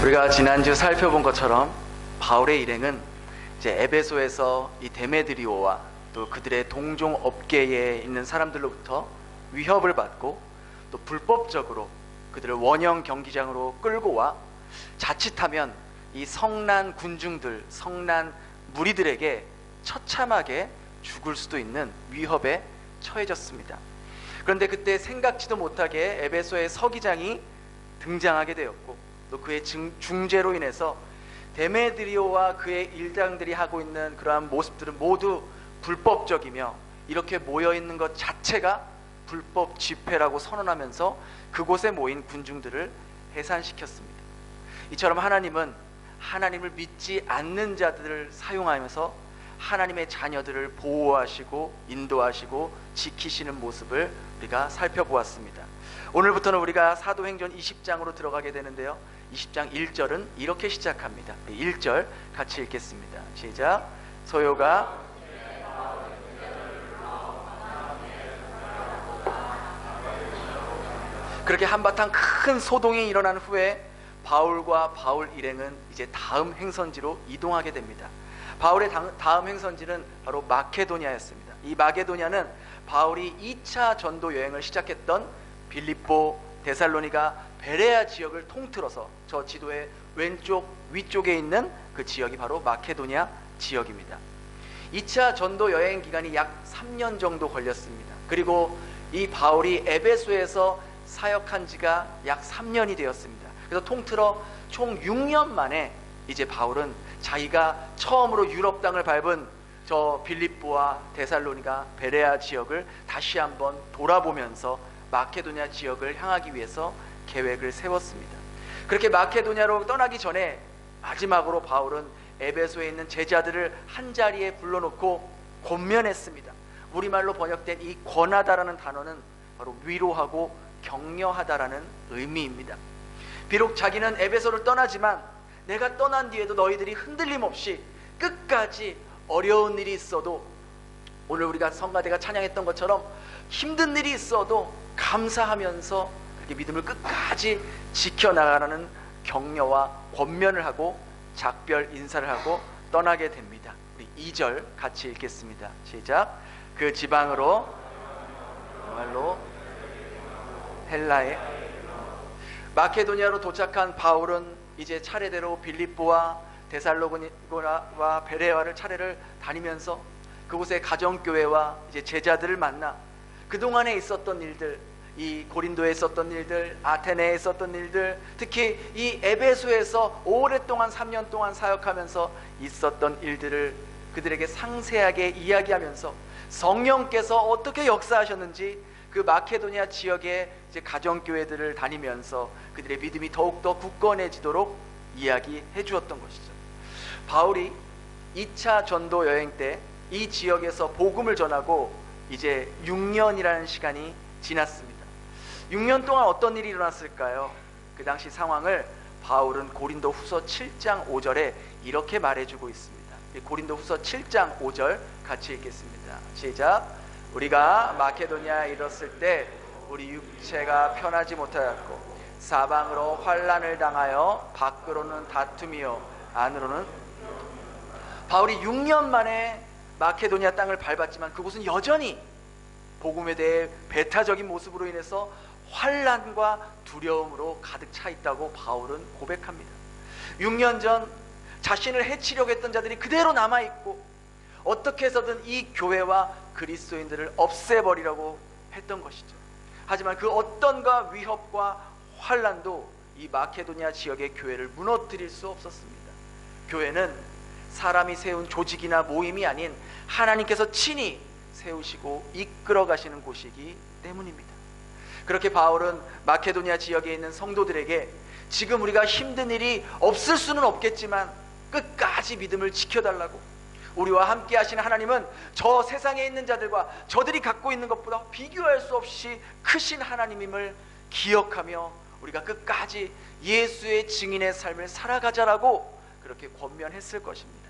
우리가 지난주 살펴본 것처럼 바울의 일행은 이제 에베소에서 이 데메드리오와 또 그들의 동종 업계에 있는 사람들로부터 위협을 받고 또 불법적으로 그들을 원형 경기장으로 끌고 와 자칫하면 이 성난 군중들, 성난 무리들에게 처참하게 죽을 수도 있는 위협에 처해졌습니다. 그런데 그때 생각지도 못하게 에베소의 서기장이 등장하게 되었고 또 그의 중재로 인해서 데메드리오와 그의 일당들이 하고 있는 그러한 모습들은 모두 불법적이며 이렇게 모여있는 것 자체가 불법 집회라고 선언하면서 그곳에 모인 군중들을 해산시켰습니다. 이처럼 하나님은 하나님을 믿지 않는 자들을 사용하면서 하나님의 자녀들을 보호하시고 인도하시고 지키시는 모습을 우리가 살펴보았습니다. 오늘부터는 우리가 사도행전 20장으로 들어가게 되는데요, 20장 1절은 이렇게 시작합니다. 1절 같이 읽겠습니다. 시작. 소요가 그렇게 한바탕 큰 소동이 일어난 후에 바울과 바울 일행은 이제 다음 행선지로 이동하게 됩니다. 바울의 다음 행선지는 바로 마케도니아였습니다. 이 마케도니아는 바울이 2차 전도 여행을 시작했던 빌립보, 데살로니가, 베레아 지역을 통틀어서 저 지도의 왼쪽 위쪽에 있는 그 지역이 바로 마케도니아 지역입니다. 2차 전도 여행 기간이 약 3년 정도 걸렸습니다. 그리고 이 바울이 에베소에서 사역한 지가 약 3년이 되었습니다. 그래서 통틀어 총 6년 만에 이제 바울은 자기가 처음으로 유럽 땅을 밟은 저 빌립보와 데살로니가, 베레아 지역을 다시 한번 돌아보면서 마케도니아 지역을 향하기 위해서 계획을 세웠습니다. 그렇게 마케도니아로 떠나기 전에 마지막으로 바울은 에베소에 있는 제자들을 한자리에 불러놓고 권면했습니다. 우리말로 번역된 이 권하다라는 단어는 바로 위로하고 격려하다라는 의미입니다. 비록 자기는 에베소를 떠나지만 내가 떠난 뒤에도 너희들이 흔들림 없이 끝까지 어려운 일이 있어도, 오늘 우리가 성가대가 찬양했던 것처럼 힘든 일이 있어도 감사하면서 그렇게 믿음을 끝까지 지켜나가라는 격려와 권면을 하고 작별 인사를 하고 떠나게 됩니다. 우리 2절 같이 읽겠습니다. 시작. 그 지방으로, 말로 헬라에, 마케도니아로 도착한 바울은 이제 차례대로 빌립보와 데살로니가와 베레아를 차례를 다니면서 그곳의 가정교회와 이제 제자들을 만나 그동안에 있었던 일들, 이 고린도에 있었던 일들, 아테네에 있었던 일들, 특히 이 에베소에서 오랫동안 3년 동안 사역하면서 있었던 일들을 그들에게 상세하게 이야기하면서 성령께서 어떻게 역사하셨는지 그 마케도니아 지역의 이제 가정교회들을 다니면서 그들의 믿음이 더욱더 굳건해지도록 이야기해 주었던 것이죠. 바울이 2차 전도 여행 때 이 지역에서 복음을 전하고 이제 6년이라는 시간이 지났습니다. 6년 동안 어떤 일이 일어났을까요? 그 당시 상황을 바울은 고린도 후서 7장 5절에 이렇게 말해주고 있습니다. 고린도 후서 7장 5절 같이 읽겠습니다. 시작. 우리가 마케도니아에 이르렀을 때 우리 육체가 편하지 못하였고 사방으로 환난을 당하여 밖으로는 다툼이요 안으로는. 바울이 6년 만에 마케도니아 땅을 밟았지만 그곳은 여전히 복음에 대해 배타적인 모습으로 인해서 환난과 두려움으로 가득 차 있다고 바울은 고백합니다. 6년 전 자신을 해치려고 했던 자들이 그대로 남아있고 어떻게 해서든 이 교회와 그리스도인들을 없애버리려고 했던 것이죠. 하지만 그 어떤가 위협과 환난도 이 마케도니아 지역의 교회를 무너뜨릴 수 없었습니다. 교회는 사람이 세운 조직이나 모임이 아닌 하나님께서 친히 세우시고 이끌어 가시는 곳이기 때문입니다. 그렇게 바울은 마케도니아 지역에 있는 성도들에게 지금 우리가 힘든 일이 없을 수는 없겠지만 끝까지 믿음을 지켜달라고, 우리와 함께 하시는 하나님은 저 세상에 있는 자들과 저들이 갖고 있는 것보다 비교할 수 없이 크신 하나님임을 기억하며 우리가 끝까지 예수의 증인의 삶을 살아가자라고 그렇게 권면했을 것입니다.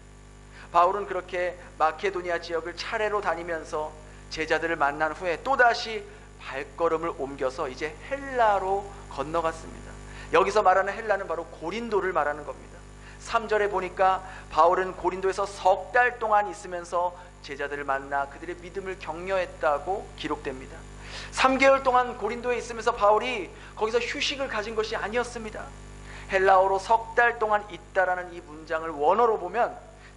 바울은 그렇게 마케도니아 지역을 차례로 다니면서 제자들을 만난 후에 또다시 발걸음을 옮겨서 이제 헬라로 건너갔습니다. 여기서 말하는 헬라는 바로 고린도를 말하는 겁니다. 3절에 보니까 바울은 고린도에서 석 달 동안 있으면서 제자들을 만나 그들의 믿음을 격려했다고 기록됩니다. 3개월 동안 고린도에 있으면서 바울이 거기서 휴식을 가진 것이 아니었습니다. 헬라어로 석 달 동안 있다라는 이 문장을 원어로 보면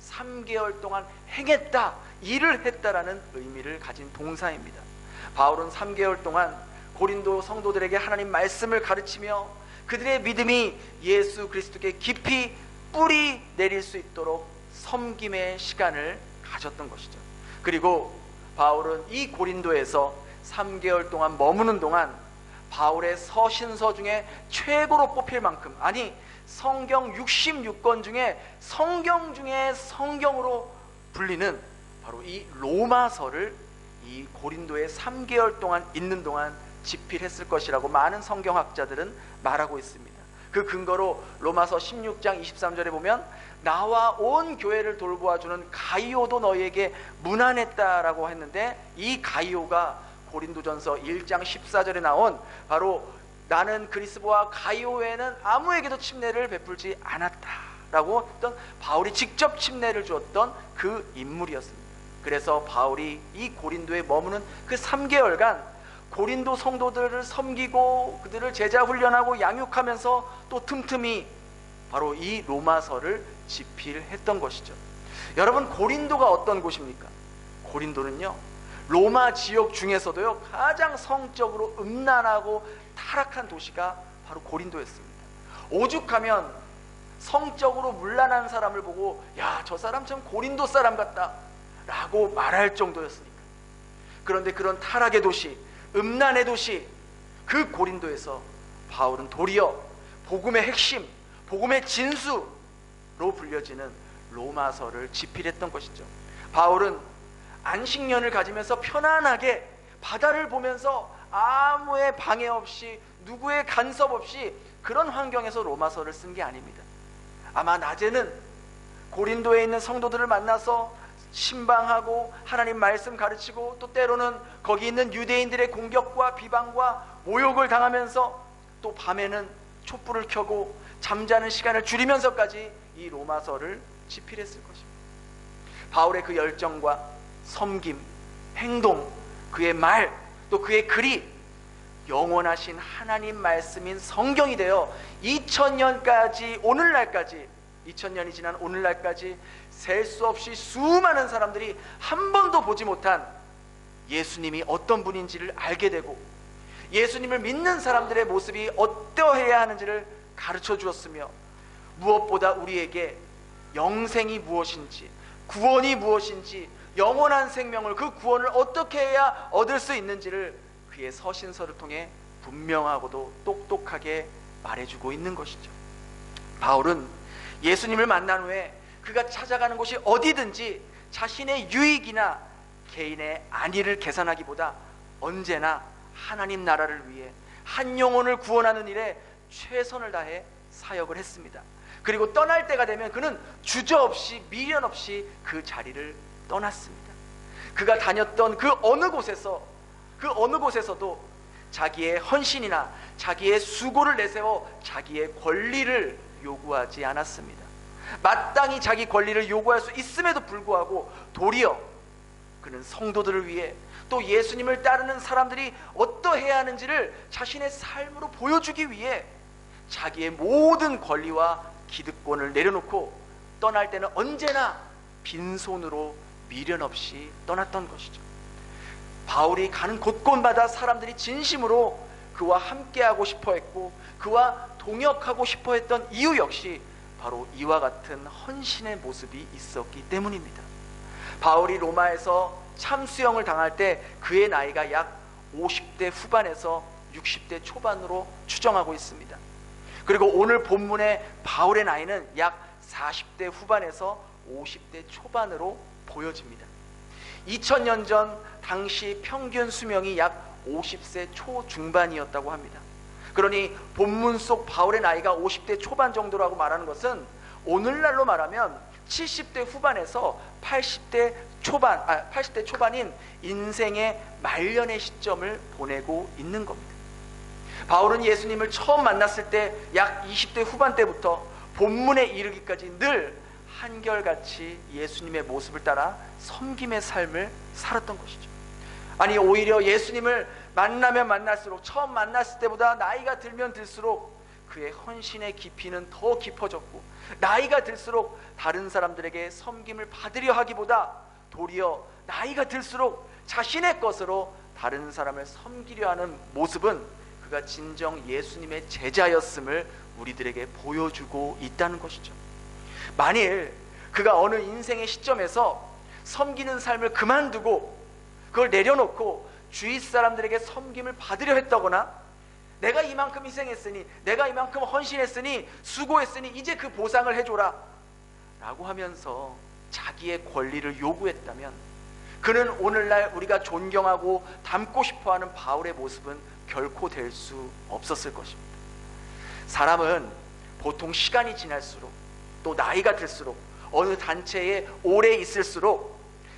3개월 동안 행했다, 일을 했다라는 의미를 가진 동사입니다. 바울은 3개월 동안 고린도 성도들에게 하나님 말씀을 가르치며 그들의 믿음이 예수 그리스도께 깊이 뿌리 내릴 수 있도록 섬김의 시간을 가졌던 것이죠. 그리고 바울은 이 고린도에서 3개월 동안 머무는 동안 바울의 서신서 중에 최고로 뽑힐 만큼, 아니 성경 66권 중에 성경 중에 성경으로 불리는 바로 이 로마서를 이 고린도에 3개월 동안 있는 동안 집필했을 것이라고 많은 성경학자들은 말하고 있습니다. 그 근거로 로마서 16장 23절에 보면 나와 온 교회를 돌보아주는 가이오도 너희에게 문안했다라고 했는데, 이 가이오가 고린도전서 1장 14절에 나온 바로 나는 그리스도와 가이오 외에는 아무에게도 침례를 베풀지 않았다라고 했던, 바울이 직접 침례를 주었던 그 인물이었습니다. 그래서 바울이 이 고린도에 머무는 그 3개월간 고린도 성도들을 섬기고 그들을 제자 훈련하고 양육하면서 또 틈틈이 바로 이 로마서를 집필했던 것이죠. 여러분, 고린도가 어떤 곳입니까? 고린도는요, 로마 지역 중에서도요 가장 성적으로 음란하고 타락한 도시가 바로 고린도였습니다. 오죽하면 성적으로 문란한 사람을 보고 야, 저 사람 참 고린도 사람 같다 라고 말할 정도였으니까. 그런데 그런 타락의 도시, 음란의 도시, 그 고린도에서 바울은 도리어 복음의 핵심, 복음의 진수로 불려지는 로마서를 집필했던 것이죠. 바울은 안식년을 가지면서 편안하게 바다를 보면서 아무의 방해 없이, 누구의 간섭 없이 그런 환경에서 로마서를 쓴 게 아닙니다. 아마 낮에는 고린도에 있는 성도들을 만나서 신방하고 하나님 말씀 가르치고, 또 때로는 거기 있는 유대인들의 공격과 비방과 모욕을 당하면서, 또 밤에는 촛불을 켜고 잠자는 시간을 줄이면서까지 이 로마서를 집필했을 것입니다. 바울의 그 열정과 섬김, 행동, 그의 말, 또 그의 글이 영원하신 하나님 말씀인 성경이 되어 2000년까지 오늘날까지, 2000년이 지난 오늘날까지 셀 수 없이 수많은 사람들이 한 번도 보지 못한 예수님이 어떤 분인지를 알게 되고, 예수님을 믿는 사람들의 모습이 어떠해야 하는지를 가르쳐 주었으며, 무엇보다 우리에게 영생이 무엇인지, 구원이 무엇인지, 영원한 생명을, 그 구원을 어떻게 해야 얻을 수 있는지를 그의 서신서를 통해 분명하고도 똑똑하게 말해주고 있는 것이죠. 바울은 예수님을 만난 후에 그가 찾아가는 곳이 어디든지 자신의 유익이나 개인의 안위를 계산하기보다 언제나 하나님 나라를 위해 한 영혼을 구원하는 일에 최선을 다해 사역을 했습니다. 그리고 떠날 때가 되면 그는 주저없이 미련 없이 그 자리를 떠났습니다. 그가 다녔던 그 어느 곳에서도 자기의 헌신이나 자기의 수고를 내세워 자기의 권리를 요구하지 않았습니다. 마땅히 자기 권리를 요구할 수 있음에도 불구하고 도리어 그는 성도들을 위해, 또 예수님을 따르는 사람들이 어떠해야 하는지를 자신의 삶으로 보여주기 위해 자기의 모든 권리와 기득권을 내려놓고 떠날 때는 언제나 빈손으로 미련 없이 떠났던 것이죠. 바울이 가는 곳곳마다 사람들이 진심으로 그와 함께하고 싶어했고 그와 동역하고 싶어했던 이유 역시 바로 이와 같은 헌신의 모습이 있었기 때문입니다. 바울이 로마에서 참수형을 당할 때 그의 나이가 약 50대 후반에서 60대 초반으로 추정하고 있습니다. 그리고 오늘 본문의 바울의 나이는 약 40대 후반에서 50대 초반으로 보여집니다. 2000년 전 당시 평균 수명이 약 50세 초중반이었다고 합니다. 그러니 본문 속 바울의 나이가 50대 초반 정도라고 말하는 것은 오늘날로 말하면 70대 후반에서 80대 초반인 인생의 말년의 시점을 보내고 있는 겁니다. 바울은 예수님을 처음 만났을 때 약 20대 후반 때부터 본문에 이르기까지 늘 한결같이 예수님의 모습을 따라 섬김의 삶을 살았던 것이죠. 아니, 오히려 예수님을 만나면 만날수록, 처음 만났을 때보다 나이가 들면 들수록 그의 헌신의 깊이는 더 깊어졌고, 나이가 들수록 다른 사람들에게 섬김을 받으려 하기보다 도리어 나이가 들수록 자신의 것으로 다른 사람을 섬기려 하는 모습은 그가 진정 예수님의 제자였음을 우리들에게 보여주고 있다는 것이죠. 만일 그가 어느 인생의 시점에서 섬기는 삶을 그만두고 그걸 내려놓고 주위 사람들에게 섬김을 받으려 했다거나, 내가 이만큼 희생했으니, 내가 이만큼 헌신했으니, 수고했으니 이제 그 보상을 해줘라 라고 하면서 자기의 권리를 요구했다면, 그는 오늘날 우리가 존경하고 닮고 싶어하는 바울의 모습은 결코 될 수 없었을 것입니다. 사람은 보통 시간이 지날수록, 또 나이가 들수록, 어느 단체에 오래 있을수록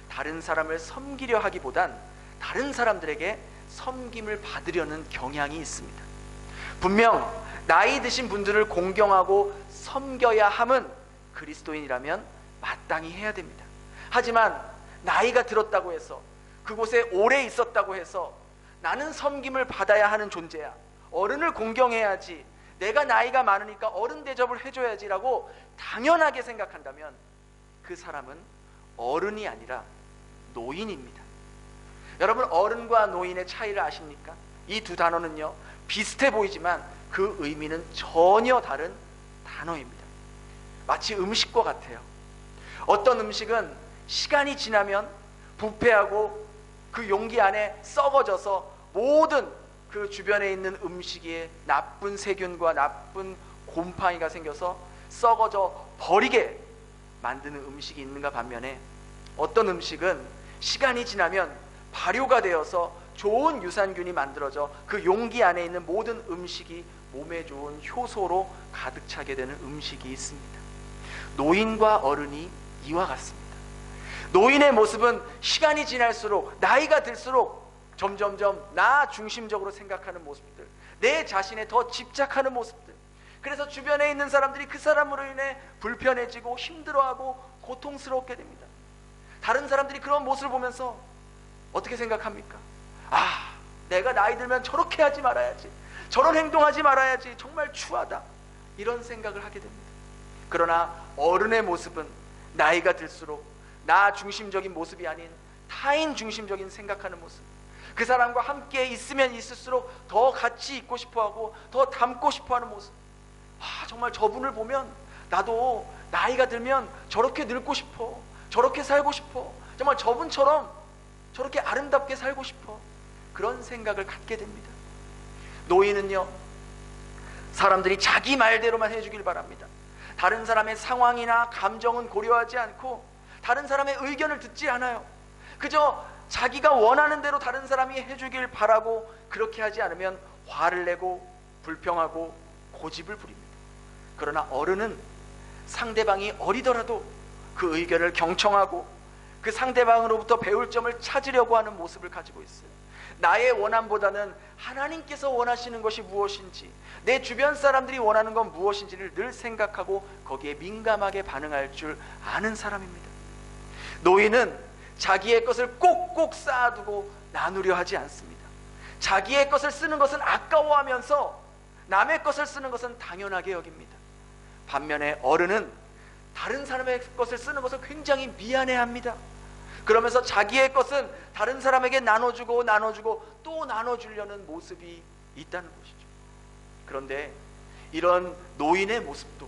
다른 사람을 섬기려 하기보단 다른 사람들에게 섬김을 받으려는 경향이 있습니다. 분명 나이 드신 분들을 공경하고 섬겨야 함은 그리스도인이라면 마땅히 해야 됩니다. 하지만 나이가 들었다고 해서, 그곳에 오래 있었다고 해서 나는 섬김을 받아야 하는 존재야, 어른을 공경해야지, 내가 나이가 많으니까 어른 대접을 해줘야지라고 당연하게 생각한다면 그 사람은 어른이 아니라 노인입니다. 여러분, 어른과 노인의 차이를 아십니까? 이 두 단어는요, 비슷해 보이지만 그 의미는 전혀 다른 단어입니다. 마치 음식과 같아요. 어떤 음식은 시간이 지나면 부패하고 그 용기 안에 썩어져서 모든 그 주변에 있는 음식에 나쁜 세균과 나쁜 곰팡이가 생겨서 썩어져 버리게 만드는 음식이 있는가 반면에, 어떤 음식은 시간이 지나면 발효가 되어서 좋은 유산균이 만들어져 그 용기 안에 있는 모든 음식이 몸에 좋은 효소로 가득 차게 되는 음식이 있습니다. 노인과 어른이 이와 같습니다. 노인의 모습은 시간이 지날수록, 나이가 들수록 점점점 나 중심적으로 생각하는 모습들, 내 자신에 더 집착하는 모습들, 그래서 주변에 있는 사람들이 그 사람으로 인해 불편해지고 힘들어하고 고통스럽게 됩니다. 다른 사람들이 그런 모습을 보면서 어떻게 생각합니까? 아, 내가 나이 들면 저렇게 하지 말아야지, 저런 행동하지 말아야지, 정말 추하다, 이런 생각을 하게 됩니다. 그러나 어른의 모습은 나이가 들수록 나 중심적인 모습이 아닌 타인 중심적인 생각하는 모습, 그 사람과 함께 있으면 있을수록 더 같이 있고 싶어하고 더 닮고 싶어하는 모습, 정말 저분을 보면 나도 나이가 들면 저렇게 늙고 싶어, 저렇게 살고 싶어, 정말 저분처럼 저렇게 아름답게 살고 싶어, 그런 생각을 갖게 됩니다. 노인은요, 사람들이 자기 말대로만 해주길 바랍니다. 다른 사람의 상황이나 감정은 고려하지 않고 다른 사람의 의견을 듣지 않아요. 그저 자기가 원하는 대로 다른 사람이 해주길 바라고, 그렇게 하지 않으면 화를 내고 불평하고 고집을 부립니다. 그러나 어른은 상대방이 어리더라도 그 의견을 경청하고 그 상대방으로부터 배울 점을 찾으려고 하는 모습을 가지고 있어요. 나의 원함보다는 하나님께서 원하시는 것이 무엇인지, 내 주변 사람들이 원하는 건 무엇인지를 늘 생각하고 거기에 민감하게 반응할 줄 아는 사람입니다. 노인은 자기의 것을 꼭꼭 쌓아두고 나누려 하지 않습니다. 자기의 것을 쓰는 것은 아까워하면서 남의 것을 쓰는 것은 당연하게 여깁니다. 반면에 어른은 다른 사람의 것을 쓰는 것을 굉장히 미안해합니다. 그러면서 자기의 것은 다른 사람에게 나눠주고 또 나눠주려는 모습이 있다는 것이죠. 그런데 이런 노인의 모습도,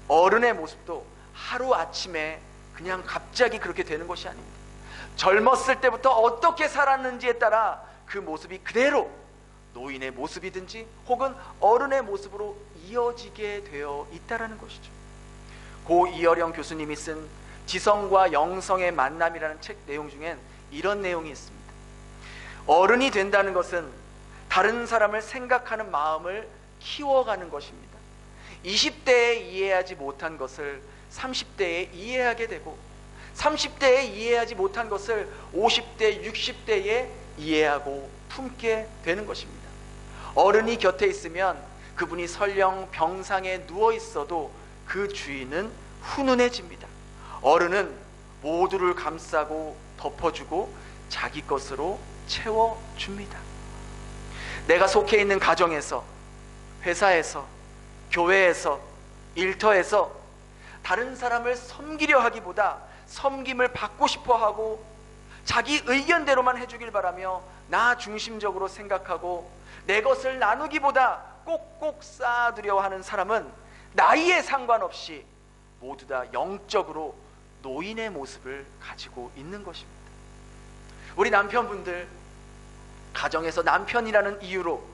어른의 모습도 하루아침에 그냥 갑자기 그렇게 되는 것이 아닙니다. 젊었을 때부터 어떻게 살았는지에 따라 그 모습이 그대로 노인의 모습이든지 혹은 어른의 모습으로 이어지게 되어 있다는 것이죠. 고 이어령 교수님이 쓴 지성과 영성의 만남이라는 책 내용 중엔 이런 내용이 있습니다. 어른이 된다는 것은 다른 사람을 생각하는 마음을 키워가는 것입니다. 20대에 이해하지 못한 것을 30대에 이해하게 되고, 30대에 이해하지 못한 것을 50대, 60대에 이해하고 품게 되는 것입니다. 어른이 곁에 있으면 그분이 설령 병상에 누워 있어도 그 주인은 훈훈해집니다. 어른은 모두를 감싸고 덮어주고 자기 것으로 채워줍니다. 내가 속해 있는 가정에서, 회사에서, 교회에서, 일터에서 다른 사람을 섬기려 하기보다 섬김을 받고 싶어 하고 자기 의견대로만 해주길 바라며 나 중심적으로 생각하고 내 것을 나누기보다 꼭꼭 쌓아두려 하는 사람은 나이에 상관없이 모두 다 영적으로 노인의 모습을 가지고 있는 것입니다. 우리 남편분들, 가정에서 남편이라는 이유로,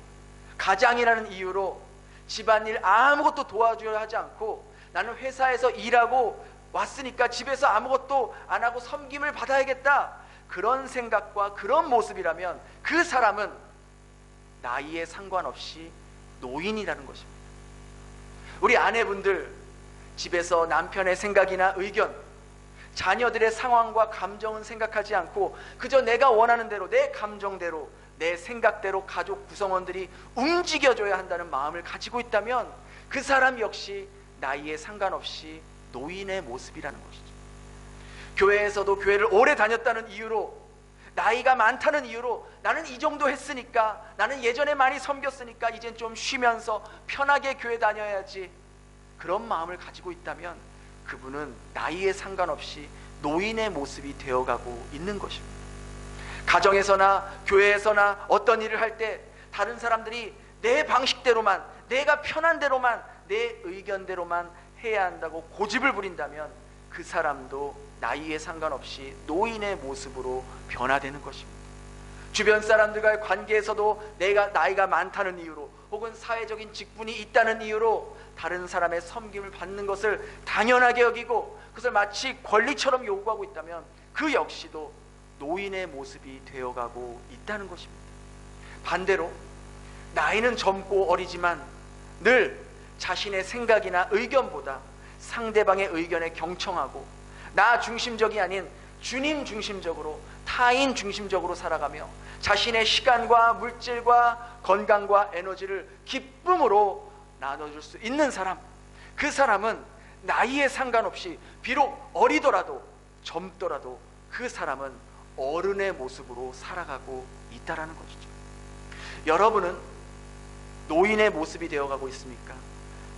가장이라는 이유로 집안일 아무것도 도와줘야 하지 않고 나는 회사에서 일하고 왔으니까 집에서 아무것도 안 하고 섬김을 받아야겠다, 그런 생각과 그런 모습이라면 그 사람은 나이에 상관없이 노인이라는 것입니다. 우리 아내분들, 집에서 남편의 생각이나 의견, 자녀들의 상황과 감정은 생각하지 않고 그저 내가 원하는 대로, 내 감정대로, 내 생각대로 가족 구성원들이 움직여줘야 한다는 마음을 가지고 있다면 그 사람 역시 나이에 상관없이 노인의 모습이라는 것이죠. 교회에서도 교회를 오래 다녔다는 이유로, 나이가 많다는 이유로 나는 이 정도 했으니까, 나는 예전에 많이 섬겼으니까 이젠 좀 쉬면서 편하게 교회 다녀야지, 그런 마음을 가지고 있다면 그분은 나이에 상관없이 노인의 모습이 되어가고 있는 것입니다. 가정에서나 교회에서나 어떤 일을 할 때 다른 사람들이 내 방식대로만, 내가 편한 대로만, 내 의견대로만 해야 한다고 고집을 부린다면 그 사람도 나이에 상관없이 노인의 모습으로 변화되는 것입니다. 주변 사람들과의 관계에서도 내가 나이가 많다는 이유로 혹은 사회적인 직분이 있다는 이유로 다른 사람의 섬김을 받는 것을 당연하게 여기고 그것을 마치 권리처럼 요구하고 있다면 그 역시도 노인의 모습이 되어가고 있다는 것입니다. 반대로 나이는 젊고 어리지만 늘 자신의 생각이나 의견보다 상대방의 의견에 경청하고 나 중심적이 아닌 주님 중심적으로, 타인 중심적으로 살아가며 자신의 시간과 물질과 건강과 에너지를 기쁨으로 나눠줄 수 있는 사람, 그 사람은 나이에 상관없이 비록 어리더라도 젊더라도 그 사람은 어른의 모습으로 살아가고 있다라는 것이죠. 여러분은 노인의 모습이 되어가고 있습니까?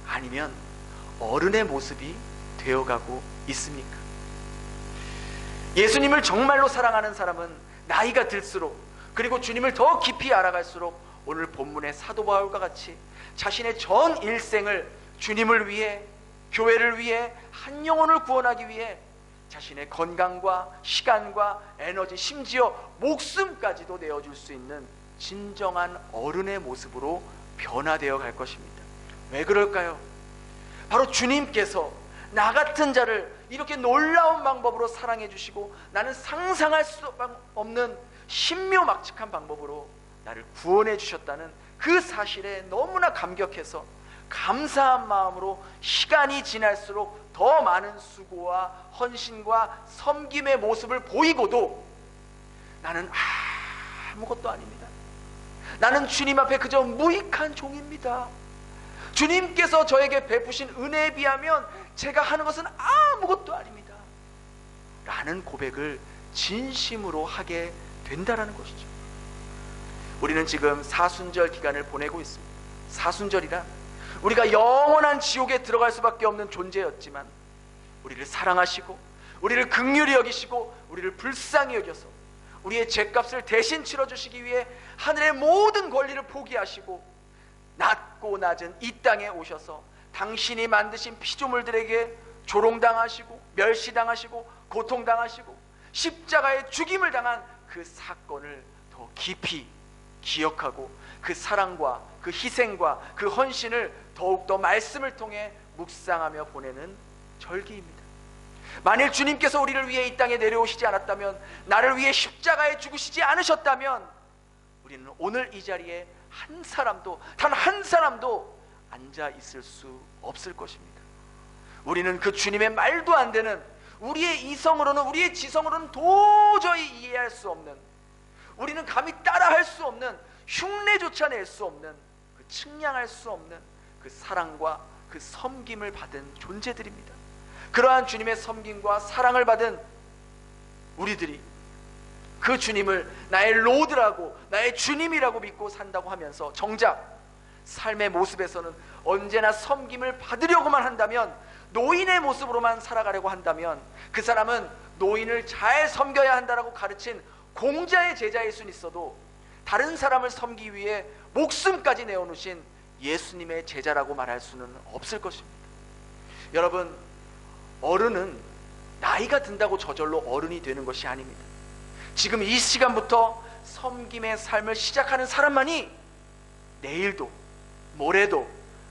아니면 어른의 모습이 되어가고 있습니까? 예수님을 정말로 사랑하는 사람은 나이가 들수록, 그리고 주님을 더 깊이 알아갈수록 오늘 본문의 사도 바울과 같이 자신의 전 일생을 주님을 위해, 교회를 위해, 한 영혼을 구원하기 위해 자신의 건강과 시간과 에너지, 심지어 목숨까지도 내어줄 수 있는 진정한 어른의 모습으로 변화되어 갈 것입니다. 왜 그럴까요? 바로 주님께서 나 같은 자를 이렇게 놀라운 방법으로 사랑해 주시고 나는 상상할 수 없는 신묘막측한 방법으로 나를 구원해 주셨다는 그 사실에 너무나 감격해서 감사한 마음으로 시간이 지날수록 더 많은 수고와 헌신과 섬김의 모습을 보이고도 나는 아무것도 아닙니다. 나는 주님 앞에 그저 무익한 종입니다. 주님께서 저에게 베푸신 은혜에 비하면 제가 하는 것은 아무것도 아닙니다 라는 고백을 진심으로 하게 된다라는 것이죠. 우리는 지금 사순절 기간을 보내고 있습니다. 사순절이란 우리가 영원한 지옥에 들어갈 수밖에 없는 존재였지만 우리를 사랑하시고 우리를 긍휼히 여기시고 우리를 불쌍히 여겨서 우리의 죄값을 대신 치러주시기 위해 하늘의 모든 권리를 포기하시고 낮고 낮은 이 땅에 오셔서 당신이 만드신 피조물들에게 조롱당하시고 멸시당하시고 고통당하시고 십자가에 죽임을 당한 그 사건을 더 깊이 기억하고 그 사랑과 그 희생과 그 헌신을 더욱더 말씀을 통해 묵상하며 보내는 절기입니다. 만일 주님께서 우리를 위해 이 땅에 내려오시지 않았다면, 나를 위해 십자가에 죽으시지 않으셨다면 우리는 오늘 이 자리에 한 사람도, 단 한 사람도 앉아 있을 수 없을 것입니다. 우리는 그 주님의 말도 안 되는, 우리의 이성으로는, 우리의 지성으로는 도저히 이해할 수 없는, 우리는 감히 따라할 수 없는, 흉내조차 낼 수 없는 측량할 수 없는 그 사랑과 그 섬김을 받은 존재들입니다. 그러한 주님의 섬김과 사랑을 받은 우리들이 그 주님을 나의 로드라고, 나의 주님이라고 믿고 산다고 하면서 정작 삶의 모습에서는 언제나 섬김을 받으려고만 한다면, 노인의 모습으로만 살아가려고 한다면, 그 사람은 노인을 잘 섬겨야 한다라고 가르친 공자의 제자일 수는 있어도 다른 사람을 섬기기 위해 목숨까지 내어놓으신 예수님의 제자라고 말할 수는 없을 것입니다. 여러분, 어른은 나이가 든다고 저절로 어른이 되는 것이 아닙니다. 지금 이 시간부터 섬김의 삶을 시작하는 사람만이 내일도, 모레도,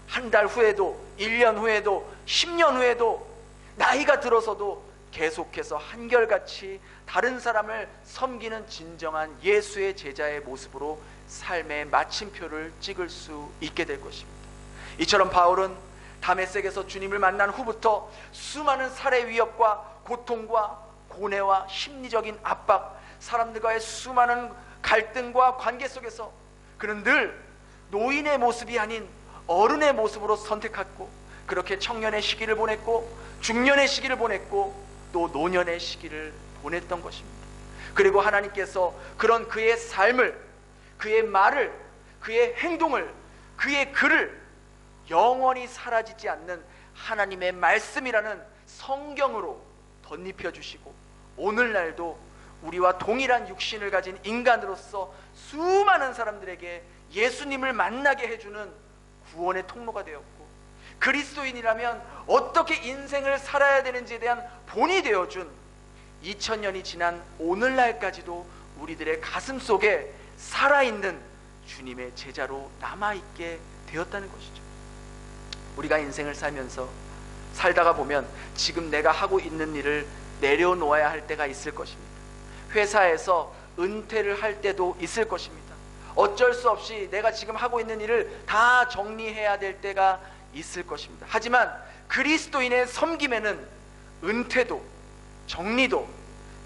한 달 후에도, 1년 후에도, 10년 후에도, 나이가 들어서도 계속해서 한결같이 다른 사람을 섬기는 진정한 예수의 제자의 모습으로 삶의 마침표를 찍을 수 있게 될 것입니다. 이처럼 바울은 다메섹에서 주님을 만난 후부터 수많은 살해 위협과 고통과 고뇌와 심리적인 압박, 사람들과의 수많은 갈등과 관계 속에서 그는 늘 노인의 모습이 아닌 어른의 모습으로 선택했고, 그렇게 청년의 시기를 보냈고, 중년의 시기를 보냈고, 또 노년의 시기를 보냈던 것입니다. 그리고 하나님께서 그런 그의 삶을, 그의 말을, 그의 행동을, 그의 글을 영원히 사라지지 않는 하나님의 말씀이라는 성경으로 덧입혀 주시고, 오늘날도 우리와 동일한 육신을 가진 인간으로서 수많은 사람들에게 예수님을 만나게 해주는 구원의 통로가 되었고, 그리스도인이라면 어떻게 인생을 살아야 되는지에 대한 본이 되어준 2000년이 지난 오늘날까지도 우리들의 가슴 속에 살아있는 주님의 제자로 남아있게 되었다는 것이죠. 우리가 인생을 살다가 보면 지금 내가 하고 있는 일을 내려놓아야 할 때가 있을 것입니다. 회사에서 은퇴를 할 때도 있을 것입니다. 어쩔 수 없이 내가 지금 하고 있는 일을 다 정리해야 될 때가 있을 것입니다. 하지만 그리스도인의 섬김에는 은퇴도 정리도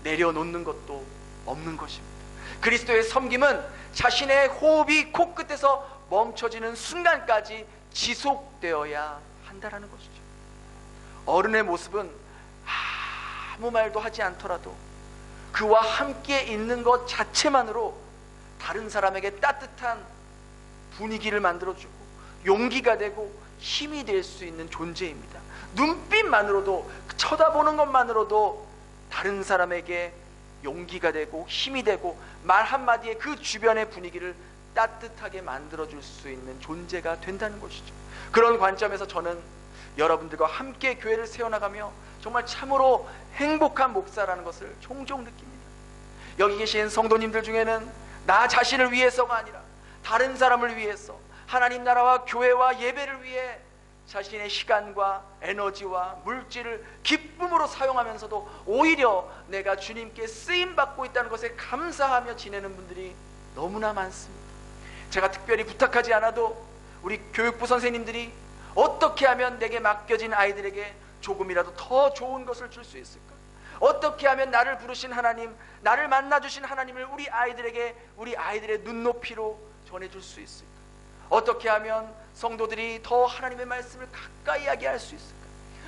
내려놓는 것도 없는 것입니다. 그리스도의 섬김은 자신의 호흡이 코끝에서 멈춰지는 순간까지 지속되어야 한다라는 것이죠. 어른의 모습은 아무 말도 하지 않더라도 그와 함께 있는 것 자체만으로 다른 사람에게 따뜻한 분위기를 만들어주고 용기가 되고 힘이 될 수 있는 존재입니다. 눈빛만으로도, 쳐다보는 것만으로도 다른 사람에게 용기가 되고 힘이 되고 말 한마디에 그 주변의 분위기를 따뜻하게 만들어줄 수 있는 존재가 된다는 것이죠. 그런 관점에서 저는 여러분들과 함께 교회를 세워나가며 정말 참으로 행복한 목사라는 것을 종종 느낍니다. 여기 계신 성도님들 중에는 나 자신을 위해서가 아니라 다른 사람을 위해서, 하나님 나라와 교회와 예배를 위해 자신의 시간과 에너지와 물질을 기쁨으로 사용하면서도 오히려 내가 주님께 쓰임받고 있다는 것에 감사하며 지내는 분들이 너무나 많습니다. 제가 특별히 부탁하지 않아도 우리 교육부 선생님들이 어떻게 하면 내게 맡겨진 아이들에게 조금이라도 더 좋은 것을 줄 수 있을까? 어떻게 하면 나를 부르신 하나님, 나를 만나주신 하나님을 우리 아이들의 눈높이로 전해줄 수 있을까? 어떻게 하면 성도들이 더 하나님의 말씀을 가까이 하게 할 수 있을까?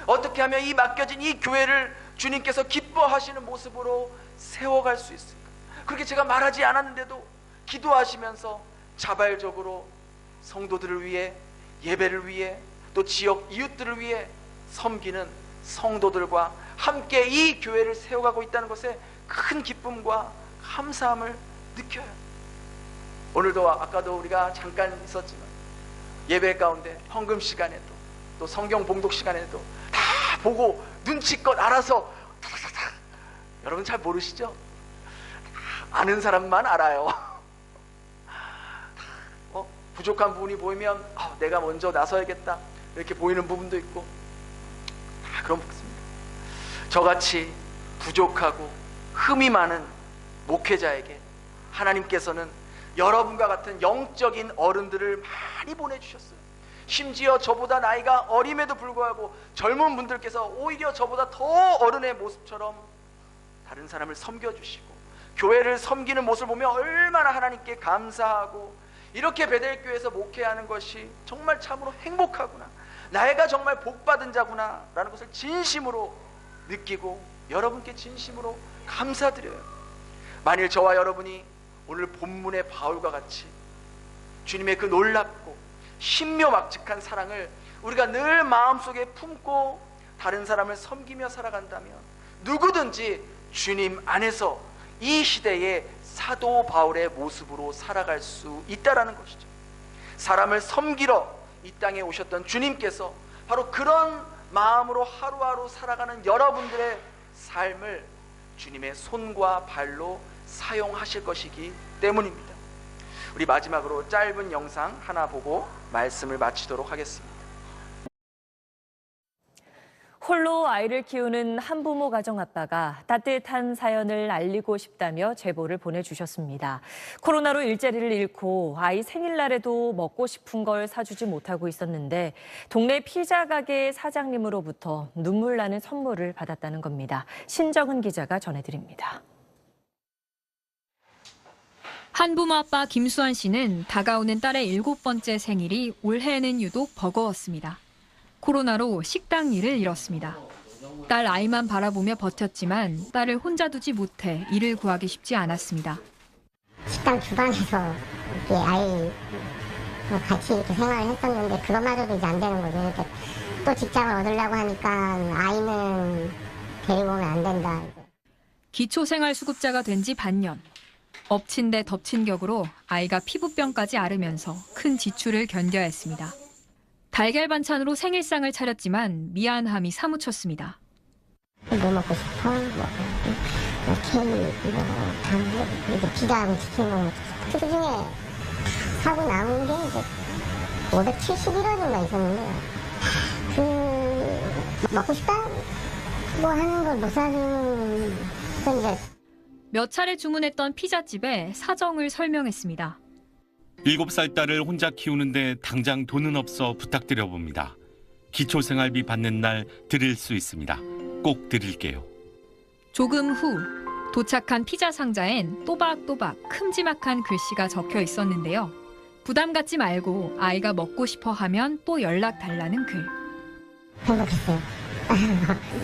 어떻게 하면 이 맡겨진 이 교회를 주님께서 기뻐하시는 모습으로 세워갈 수 있을까? 그렇게 제가 말하지 않았는데도 기도하시면서 자발적으로 성도들을 위해, 예배를 위해, 또 지역 이웃들을 위해 섬기는 성도들과 함께 이 교회를 세워가고 있다는 것에 큰 기쁨과 감사함을 느껴요. 오늘도 아까도 우리가 잠깐 있었지만 예배 가운데 헌금 시간에도 또 성경 봉독 시간에도 다 보고 눈치껏 알아서 탁탁탁. 여러분 잘 모르시죠? 아는 사람만 알아요. 부족한 부분이 보이면 내가 먼저 나서야겠다 이렇게 보이는 부분도 있고 다 그런 것입니다. 저같이 부족하고 흠이 많은 목회자에게 하나님께서는 여러분과 같은 영적인 어른들을 많이 보내주셨어요. 심지어 저보다 나이가 어림에도 불구하고 젊은 분들께서 오히려 저보다 더 어른의 모습처럼 다른 사람을 섬겨주시고 교회를 섬기는 모습을 보며 얼마나 하나님께 감사하고 이렇게 베델교회에서 목회하는 것이 정말 참으로 행복하구나, 내가 정말 복받은 자구나 라는 것을 진심으로 느끼고 여러분께 진심으로 감사드려요. 만일 저와 여러분이 오늘 본문의 바울과 같이 주님의 그 놀랍고 신묘막측한 사랑을 우리가 늘 마음속에 품고 다른 사람을 섬기며 살아간다면 누구든지 주님 안에서 이 시대의 사도 바울의 모습으로 살아갈 수 있다라는 것이죠. 사람을 섬기러 이 땅에 오셨던 주님께서 바로 그런 마음으로 하루하루 살아가는 여러분들의 삶을 주님의 손과 발로 사용하실 것이기 때문입니다. 우리 마지막으로 짧은 영상 하나 보고 말씀을 마치도록 하겠습니다. 홀로 아이를 키우는 한부모 가정 아빠가 따뜻한 사연을 알리고 싶다며 제보를 보내주셨습니다. 코로나로 일자리를 잃고 아이 생일날에도 먹고 싶은 걸 사주지 못하고 있었는데 동네 피자 가게 사장님으로부터 눈물 나는 선물을 받았다는 겁니다. 신정은 기자가 전해드립니다. 한부모 아빠 김수환 씨는 다가오는 딸의 7번째 생일이 올해에는 유독 버거웠습니다. 코로나로 식당 일을 잃었습니다. 딸 아이만 바라보며 버텼지만 딸을 혼자 두지 못해 일을 구하기 쉽지 않았습니다. 식당 주방에서 이렇게 아이 같이 이렇게 생활을 했었는데 그것마저도 이제 안 되는 거죠. 이렇게 또 직장을 얻으려고 하니까 아이는 데리고 오면 안 된다. 기초생활수급자가 된 지 반년. 엎친 데 덮친 격으로 아이가 피부병까지 앓으면서 큰 지출을 견뎌야 했습니다. 달걀 반찬으로 생일상을 차렸지만 미안함이 사무쳤습니다. 뭐 먹고 싶어? 케이크, 이거 피자하고 치킨 먹고 그 중에 사고 남은 게 이제 571원인가 있었는데 그 먹고 싶다? 뭐 하는 걸 못 사주는 그 이제 몇 차례 주문했던 피자집에 사정을 설명했습니다. 7살 딸을 혼자 키우는데 당장 돈은 없어 부탁드려봅니다. 기초생활비 받는 날 드릴 수 있습니다. 꼭 드릴게요. 조금 후 도착한 피자 상자엔 또박또박 큼지막한 글씨가 적혀 있었는데요. 부담 갖지 말고 아이가 먹고 싶어 하면 또 연락 달라는 글. 행복했어요.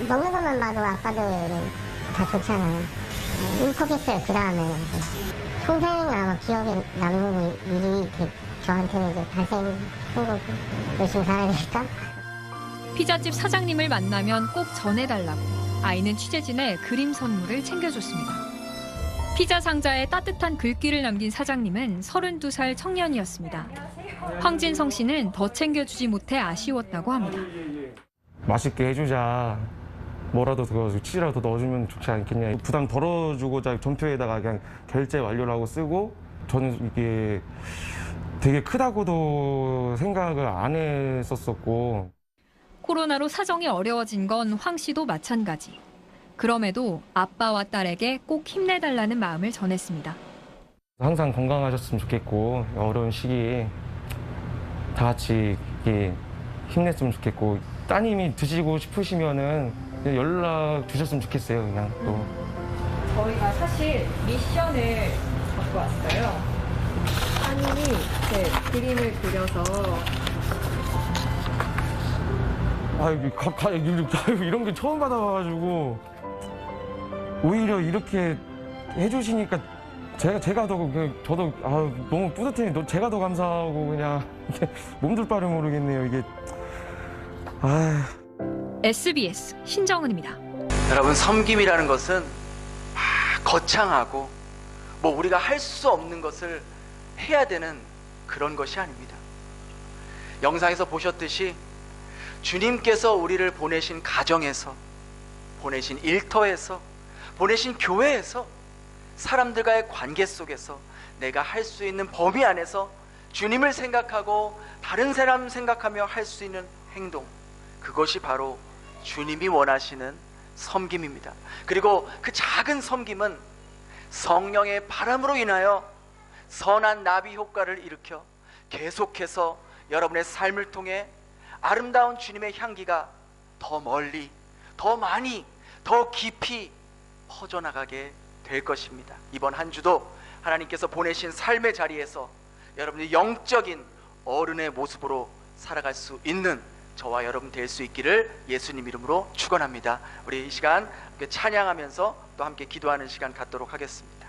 먹는 것만 봐도 아빠들은 다 좋잖아요. 울컥했어요. 그 다음에 평생 아마 기억에 남는 일이 저한테는 이제 발생한 거고 열심히 살아야 되니까. 피자집 사장님을 만나면 꼭 전해달라고 아이는 취재진에 그림 선물을 챙겨줬습니다. 피자 상자에 따뜻한 글귀를 남긴 사장님은 32살 청년이었습니다. 황진성 씨는 더 챙겨주지 못해 아쉬웠다고 합니다. 맛있게 해주자. 뭐라도 더 치즈라도 넣어주면 좋지 않겠냐. 부담 덜어주고자 전표에다가 그냥 결제 완료라고 쓰고 저는 이게 되게 크다고도 생각을 안 했었었고. 코로나로 사정이 어려워진 건 황 씨도 마찬가지. 그럼에도 아빠와 딸에게 꼭 힘내달라는 마음을 전했습니다. 항상 건강하셨으면 좋겠고 어려운 시기에 다 같이 이렇게 힘냈으면 좋겠고 따님이 드시고 싶으시면은 연락 주셨으면 좋겠어요. 그냥 또. 저희가 사실 미션을 갖고 왔어요. 따님이 이렇게 그림을 그려서 이런 게 처음 받아가지고 오히려 이렇게 해주시니까 제가 더 저도 너무 뿌듯해요. 제가 더 감사하고 그냥 몸둘 바를 모르겠네요. 이게 SBS 신정은입니다. 여러분, 섬김이라는 것은 거창하고 뭐 우리가 할 수 없는 것을 해야 되는 그런 것이 아닙니다. 영상에서 보셨듯이 주님께서 우리를 보내신 가정에서, 보내신 일터에서, 보내신 교회에서, 사람들과의 관계 속에서 내가 할 수 있는 범위 안에서 주님을 생각하고 다른 사람 생각하며 할 수 있는 행동, 그것이 바로 주님이 원하시는 섬김입니다. 그리고 그 작은 섬김은 성령의 바람으로 인하여 선한 나비 효과를 일으켜 계속해서 여러분의 삶을 통해 아름다운 주님의 향기가 더 멀리, 더 많이, 더 깊이 퍼져나가게 될 것입니다. 이번 한 주도 하나님께서 보내신 삶의 자리에서 여러분이 영적인 어른의 모습으로 살아갈 수 있는 저와 여러분 될 수 있기를 예수님 이름으로 축원합니다. 우리 이 시간 찬양하면서 또 함께 기도하는 시간 갖도록 하겠습니다.